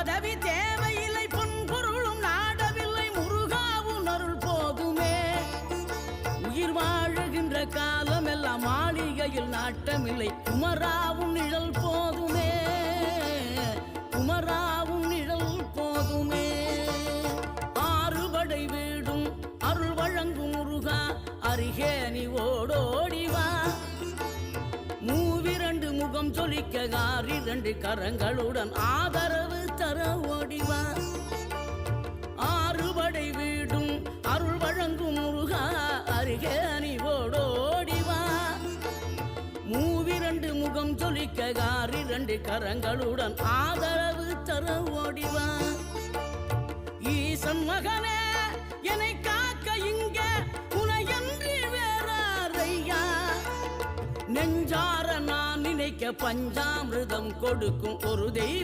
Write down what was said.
பதவி தேவையில்லை, பொன் பொருளும் நாடவில்லை, முருகாவும் அருள் போதுமே. உயிர் வாழுகின்ற காலம் எல்லாம் மாளிகையில் நாட்டமில்லை, குமராவும் நிழல் போதுமே, குமராவும் நிழல் போதுமே. ஆறுபடை வீடும் அருள் வழங்கும் முருகா, அருகே நீ ஓடோடிவா. மூவிரண்டு முகம் சொலிக்க ஆறிரண்டு கரங்களுடன் ஆதரவு தர ஓடிவா. ஆறுபடை வீடும் அருள் வழங்கும் முருகா, அருகே நீ ஓடோடிவா. மூவிரண்டு முகம் சொலிக்க ஆறிரண்டு கரங்களுடன் ஆதரவு தர ஓடிவா. ஈசன் மகனே என்னை காக்க இங்க உனையன்றி வேறாரையா. நெஞ்சார நான் நினைக்க பஞ்சாமிர்தம் கொடுக்கும் ஒரு தெய்வம்